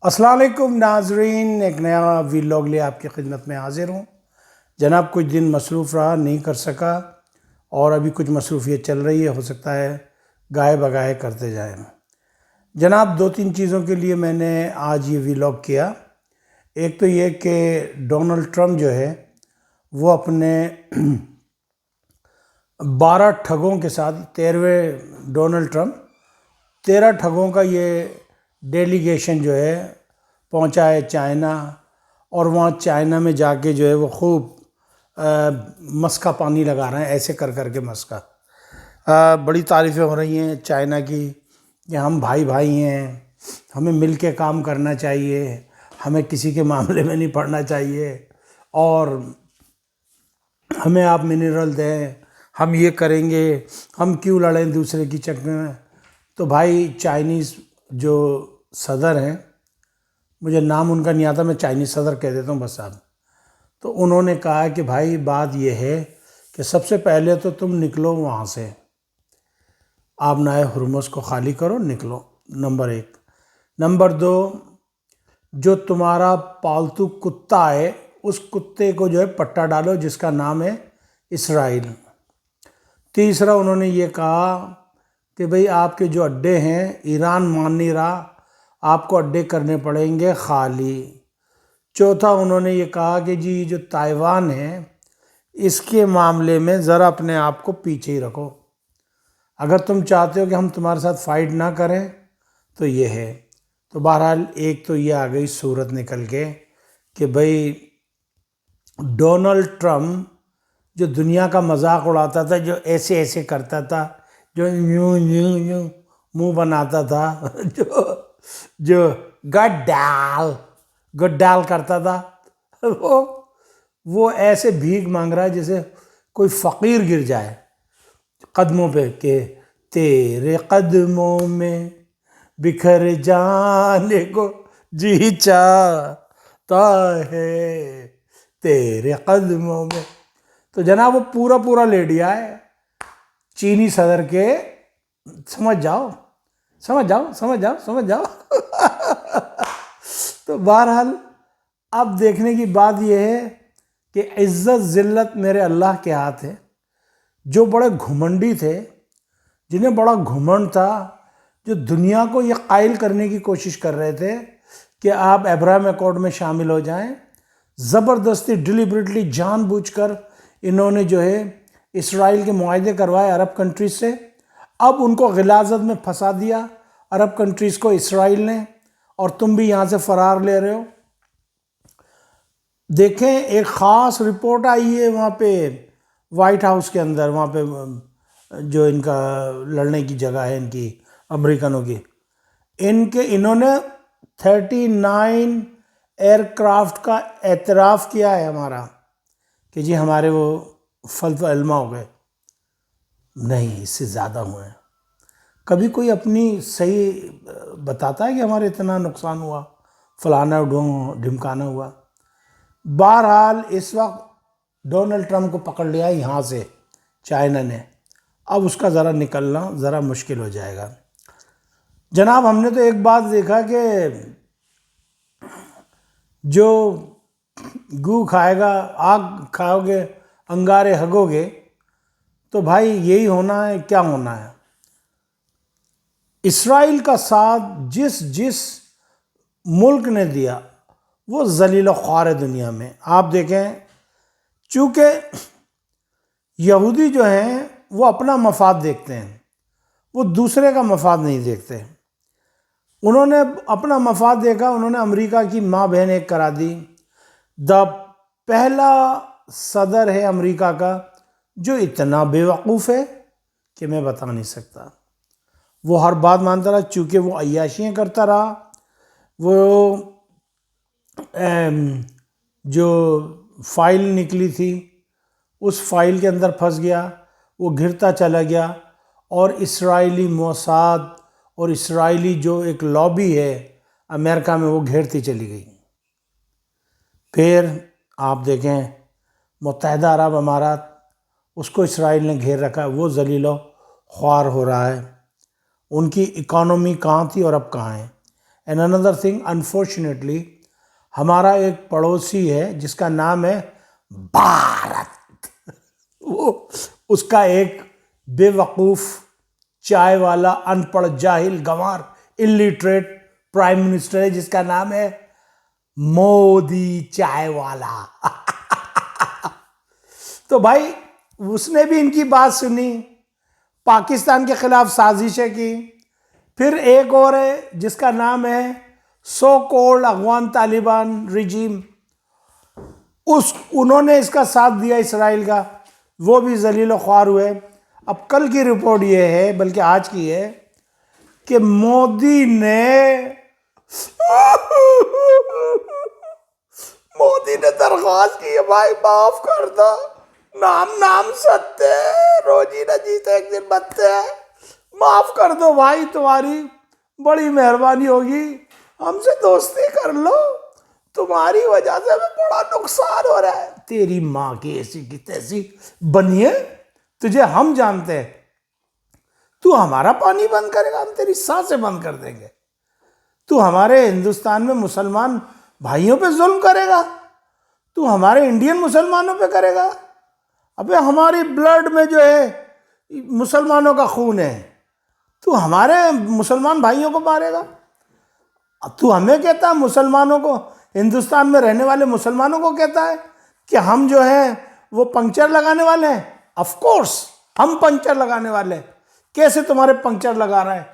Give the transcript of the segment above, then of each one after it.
السلام علیکم ناظرین، ایک نیا ویلاگ لے آپ کی خدمت میں حاضر ہوں جناب۔ کچھ دن مصروف رہا، نہیں کر سکا، اور ابھی کچھ مصروفیت چل رہی ہے، ہو سکتا ہے گائے بگائے کرتے جائیں جناب۔ دو تین چیزوں کے لیے میں نے آج یہ ویلاگ کیا۔ ایک تو یہ کہ ڈونلڈ ٹرمپ جو ہے وہ اپنے 12 ٹھگوں کے ساتھ، 13ویں ڈونلڈ ٹرمپ 13 ٹھگوں کا یہ ڈیلیگیشن جو ہے پہنچا ہے چائنا، اور وہاں چائنا میں جا کے جو ہے وہ خوب مسکا پانی لگا رہے ہیں، ایسے کر کر کے مسکا۔ بڑی تعریفیں ہو رہی ہیں چائنا کی کہ ہم بھائی بھائی ہیں، ہمیں مل کے کام کرنا چاہیے، ہمیں کسی کے معاملے میں نہیں پڑنا چاہیے، اور ہمیں آپ منرل دیں، ہم یہ کریں گے، ہم کیوں لڑیں دوسرے کی چکر میں۔ تو بھائی چائنیز جو صدر ہیں، مجھے نام ان کا نہیں آتا، میں چائنیز صدر کہہ دیتا ہوں بس صاحب، تو انہوں نے کہا کہ بھائی بات یہ ہے کہ سب سے پہلے تو تم نکلو وہاں سے، آپ نائے ہرمز کو خالی کرو، نکلو، نمبر 1۔ نمبر 2، جو تمہارا پالتو کتا ہے اس کتے کو جو ہے پٹا ڈالو جس کا نام ہے اسرائیل۔ تیسرا انہوں نے یہ کہا کہ بھئی آپ کے جو اڈے ہیں، ایران مان نہیں رہا، آپ کو اڈے کرنے پڑیں گے خالی۔ چوتھا انہوں نے یہ کہا کہ جی جو تائیوان ہے اس کے معاملے میں ذرا اپنے آپ کو پیچھے ہی رکھو، اگر تم چاہتے ہو کہ ہم تمہارے ساتھ فائٹ نہ کریں تو یہ ہے۔ تو بہرحال ایک تو یہ آ گئی صورت نکل کے کہ بھئی ڈونلڈ ٹرمپ جو دنیا کا مذاق اڑاتا تھا، جو ایسے ایسے کرتا تھا، جو یوں یوں یوں منہ بناتا تھا، جو گڈ ڈال کرتا تھا، وہ ایسے بھیک مانگ رہا ہے جیسے کوئی فقیر گر جائے قدموں پہ کہ تیرے قدموں میں بکھر جانے کو جی چاہتا ہے تیرے قدموں میں۔ تو جناب وہ پورا لیڈیا ہے چینی صدر کے، سمجھ جاؤ سمجھ جاؤ سمجھ جاؤ سمجھ جاؤ۔ تو بہرحال اب دیکھنے کی بات یہ ہے کہ عزت ذلت میرے اللہ کے ہاتھ ہے۔ جو بڑے گھمنڈی تھے، جنہیں بڑا گھمنڈ تھا، جو دنیا کو یہ قائل کرنے کی کوشش کر رہے تھے کہ آپ ابراہیم اکارڈ میں شامل ہو جائیں، زبردستی ڈیلیبریٹلی جان بوجھ کر انہوں نے جو ہے اسرائیل کے معاہدے کروائے عرب کنٹریز سے۔ اب ان کو غلاظت میں پھنسا دیا عرب کنٹریز کو اسرائیل نے، اور تم بھی یہاں سے فرار لے رہے ہو۔ دیکھیں ایک خاص رپورٹ آئی ہے وہاں پہ وائٹ ہاؤس کے اندر، وہاں پہ جو ان کا لڑنے کی جگہ ہے ان کی امریکنوں کی، انہوں نے 39 ایئر کرافٹ کا اعتراف کیا ہے ہمارا کہ جی ہمارے وہ فلف علمہ ہو گئے، نہیں اس سے زیادہ ہوئے ہیں۔ کبھی کوئی اپنی صحیح بتاتا ہے کہ ہمارے اتنا نقصان ہوا، فلانا ڈھمکانا ہوا؟ بہرحال اس وقت ڈونلڈ ٹرمپ کو پکڑ لیا یہاں سے چائنا نے، اب اس کا ذرا نکلنا ذرا مشکل ہو جائے گا جناب۔ ہم نے تو ایک بات دیکھا کہ جو گو کھائے گا، آگ کھاؤ گے انگارے ہگو گے، تو بھائی یہی ہونا ہے، کیا ہونا ہے۔ اسرائیل کا ساتھ جس ملک نے دیا وہ ذلیل و خوار ہے دنیا میں۔ آپ دیکھیں، چونکہ یہودی جو ہیں وہ اپنا مفاد دیکھتے ہیں، وہ دوسرے کا مفاد نہیں دیکھتے۔ انہوں نے اپنا مفاد دیکھا، انہوں نے امریکہ کی ماں بہن ایک کرا دی۔ پہلا صدر ہے امریکہ کا جو اتنا بے وقوف ہے کہ میں بتا نہیں سکتا۔ وہ ہر بات مانتا رہا، چونکہ وہ عیاشیاں کرتا رہا، وہ جو فائل نکلی تھی اس فائل کے اندر پھنس گیا، وہ گھرتا چلا گیا، اور اسرائیلی موساد اور اسرائیلی جو ایک لابی ہے امریکہ میں وہ گھیرتی چلی گئی۔ پھر آپ دیکھیں متحدہ عرب امارات، اس کو اسرائیل نے گھیر رکھا ہے، وہ ذلیل و خوار ہو رہا ہے۔ ان کی اکانومی کہاں تھی اور اب کہاں ہے۔ اینڈ اندر تھنگ انفارچونیٹلی ہمارا ایک پڑوسی ہے جس کا نام ہے بھارت، وہ اس کا ایک بے وقوف چائے والا ان پڑھ جاہل گنوار الٹریٹ پرائم منسٹر ہے جس کا نام ہے مودی چائے والا۔ تو بھائی اس نے بھی ان کی بات سنی، پاکستان کے خلاف سازشیں کی۔ پھر ایک اور ہے جس کا نام ہے سو کولڈ افغان طالبان رجیم، انہوں نے اس کا ساتھ دیا اسرائیل کا، وہ بھی ذلیل و خوار ہوئے۔ اب کل کی رپورٹ یہ ہے، بلکہ آج کی ہے، کہ مودی نے درخواست کی ہے بھائی معاف کر دو، نام ستے روزی نہ جیتے ایک دن بنتے ہیں، معاف کر دو بھائی، تمہاری بڑی مہربانی ہوگی، ہم سے دوستی کر لو، تمہاری وجہ سے ہمیں بڑا نقصان ہو رہا ہے۔ تیری ماں کی ایسی کی تیسی بنیے، تجھے ہم جانتے ہیں، تو ہمارا پانی بند کرے گا، ہم تیری سانسیں بند کر دیں گے، تو ہمارے ہندوستان میں مسلمان بھائیوں پہ ظلم کرے گا، تو ہمارے انڈین مسلمانوں پہ کرے گا، ابے ہماری بلڈ میں جو ہے مسلمانوں کا خون ہے، تو ہمارے مسلمان بھائیوں کو مارے گا۔ اب تو ہمیں کہتا ہے مسلمانوں کو، ہندوستان میں رہنے والے مسلمانوں کو کہتا ہے کہ ہم جو ہیں وہ پنکچر لگانے والے ہیں۔ آف کورس ہم پنکچر لگانے والے ہیں، کیسے تمہارے پنکچر لگا رہے ہیں؟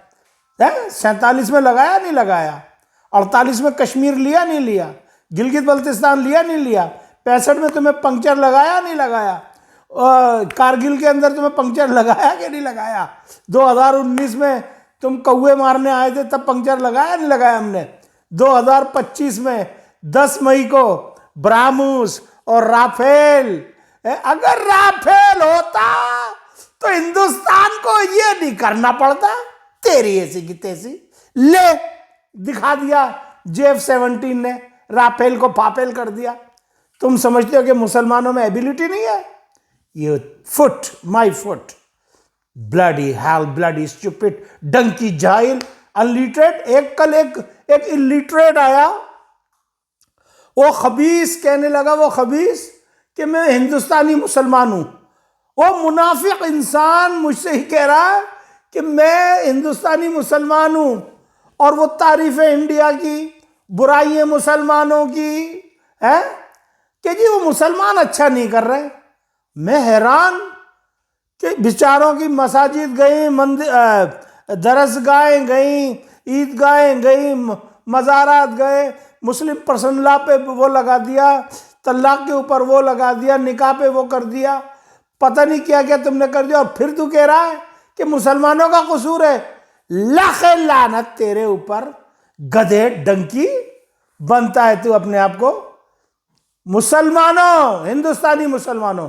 47 میں لگایا نہیں لگایا، 48 میں کشمیر لیا نہیں لیا، گلگت بلتستان لیا نہیں لیا، 65 میں تمہیں پنکچر لگایا نہیں لگایا، کارگل کے اندر تمہیں پنکچر لگایا کہ نہیں لگایا، 2019 میں تم کوے مارنے آئے تھے تب پنکچر لگایا نہیں لگایا ہم نے، 2025 میں 10 مئی کو براموس اور رافیل، اگر رافیل ہوتا تو ہندوستان کو یہ نہیں کرنا پڑتا، تیری ایسی کی تیسی لے دکھا دیا JF-17 نے، رافیل کو پاپیل کر دیا۔ تم سمجھتے ہو کہ مسلمانوں میں ایبیلٹی نہیں ہے؟ یہ foot my foot, bloody hell bloody stupid donkey جاہل انلیٹریٹ۔ کل ایک اللیٹریٹ آیا، وہ خبیث کہنے لگا، وہ خبیث کہ میں ہندوستانی مسلمان ہوں، وہ منافق انسان مجھ سے ہی کہہ رہا ہے کہ میں ہندوستانی مسلمان ہوں، اور وہ تعریف انڈیا کی، برائی مسلمانوں کی ہے کہ جی وہ مسلمان اچھا نہیں کر رہے۔ میں حیران کہ بیچاروں کی مساجد گئیں، درسگاہیں گئیں، عیدگاہیں گئیں، مزارات گئے، مسلم پرسنل لا پہ وہ لگا دیا، طلاق کے اوپر وہ لگا دیا، نکاح پہ وہ کر دیا، پتہ نہیں کیا کیا تم نے کر دیا، اور پھر تو کہہ رہا ہے کہ مسلمانوں کا قصور ہے۔ لاکھ لعنت تیرے اوپر گدھے ڈنکی، بنتا ہے تو اپنے آپ کو مسلمانوں، ہندوستانی مسلمانوں،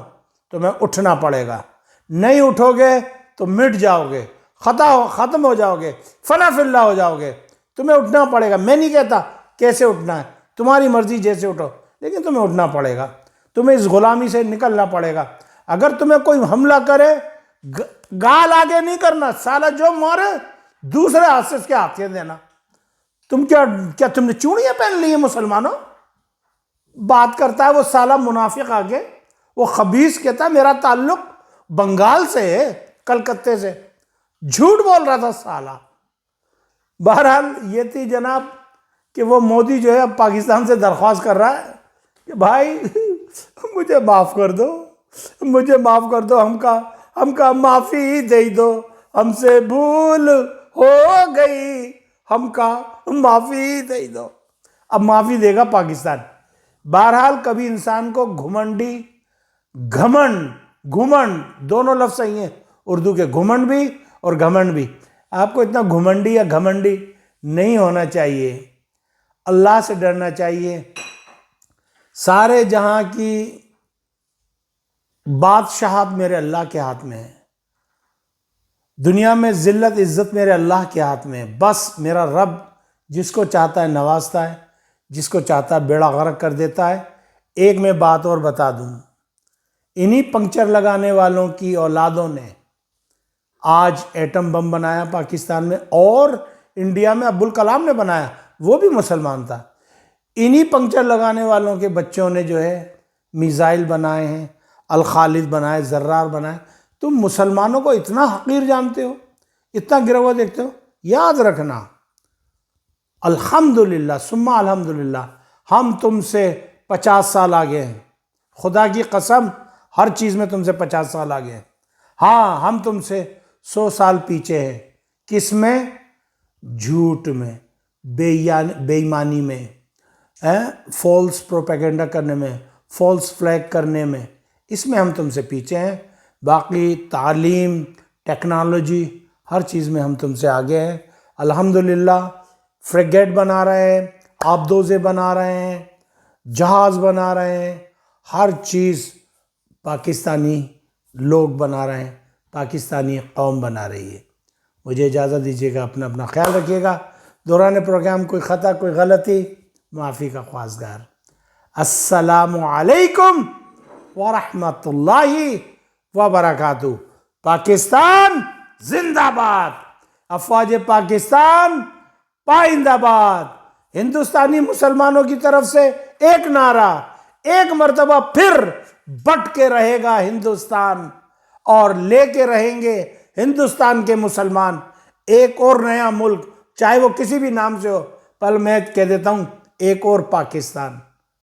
تمہیں اٹھنا پڑے گا، نہیں اٹھو گے تو مٹ جاؤ گے، ختم ہو جاؤ گے، فنا فی اللہ ہو جاؤ گے، تمہیں اٹھنا پڑے گا۔ میں نہیں کہتا کیسے اٹھنا ہے، تمہاری مرضی جیسے اٹھو، لیکن تمہیں اٹھنا پڑے گا، تمہیں اس غلامی سے نکلنا پڑے گا۔ اگر تمہیں کوئی حملہ کرے، گال آگے نہیں کرنا، سالہ جو مارے دوسرے ہاتھ سے اس کے ہاتھیں دینا۔ تم کیا تم نے چوڑیاں پہن لی ہیں مسلمانوں؟ بات کرتا ہے وہ سالہ منافق آگے، وہ خبیث کہتا ہے میرا تعلق بنگال سے ہے، کلکتے سے، جھوٹ بول رہا تھا سالہ۔ بہرحال یہ تھی جناب کہ وہ مودی جو ہے اب پاکستان سے درخواست کر رہا ہے کہ بھائی مجھے معاف کر دو، مجھے معاف کر دو، ہم کا معافی دے دو، ہم سے بھول ہو گئی، ہم کا معافی دے دو۔ اب معافی دے گا پاکستان۔ بہرحال کبھی انسان کو گھمنڈ دونوں لفظ صحیح ہیں اردو کے، گھمنڈ بھی اور گھمنڈ بھی۔ آپ کو اتنا گھمنڈی یا گھمنڈی نہیں ہونا چاہیے، اللہ سے ڈرنا چاہیے۔ سارے جہاں کی بادشاہت میرے اللہ کے ہاتھ میں ہے، دنیا میں ذلت عزت میرے اللہ کے ہاتھ میں ہے۔ بس میرا رب جس کو چاہتا ہے نوازتا ہے، جس کو چاہتا ہے بیڑا غرق کر دیتا ہے۔ ایک میں بات اور بتا دوں، انہی پنکچر لگانے والوں کی اولادوں نے آج ایٹم بم بنایا پاکستان میں، اور انڈیا میں ابوالکلام نے بنایا، وہ بھی مسلمان تھا. انہی پنکچر لگانے والوں کے بچوں نے جو ہے میزائل بنائے ہیں، الخالد بنائے، زرار بنائے. تم مسلمانوں کو اتنا حقیر جانتے ہو، اتنا گرا ہوا دیکھتے ہو. یاد رکھنا، الحمدللہ ثم الحمدللہ، ہم تم سے 50 سال آگے ہیں. خدا کی قسم ہر چیز میں تم سے 50 سال آگے ہیں. ہاں ہم تم سے 100 سال پیچھے ہیں. کس میں؟ جھوٹ میں، بے ایمانی میں، فالس پروپیگنڈا کرنے میں، فالس فلیگ کرنے میں. اس میں ہم تم سے پیچھے ہیں. باقی تعلیم، ٹیکنالوجی، ہر چیز میں ہم تم سے آگے ہیں. الحمدللہ فریگیٹ بنا رہے ہیں، آبدوزے بنا رہے ہیں، جہاز بنا رہے ہیں. ہر چیز پاکستانی لوگ بنا رہے ہیں، پاکستانی قوم بنا رہی ہے. مجھے اجازت دیجیے گا، اپنا خیال رکھیے گا. دوران پروگرام کوئی خطا، کوئی غلطی، معافی کا خواستگار. السلام علیکم ورحمۃ اللہ وبرکاتہ. پاکستان زندہ باد. افواج پاکستان پائندہ باد. ہندوستانی مسلمانوں کی طرف سے ایک نعرہ، ایک مرتبہ پھر بٹ کے رہے گا ہندوستان، اور لے کے رہیں گے ہندوستان کے مسلمان ایک اور نیا ملک، چاہے وہ کسی بھی نام سے ہو. پل میں کہہ دیتا ہوں، ایک اور پاکستان.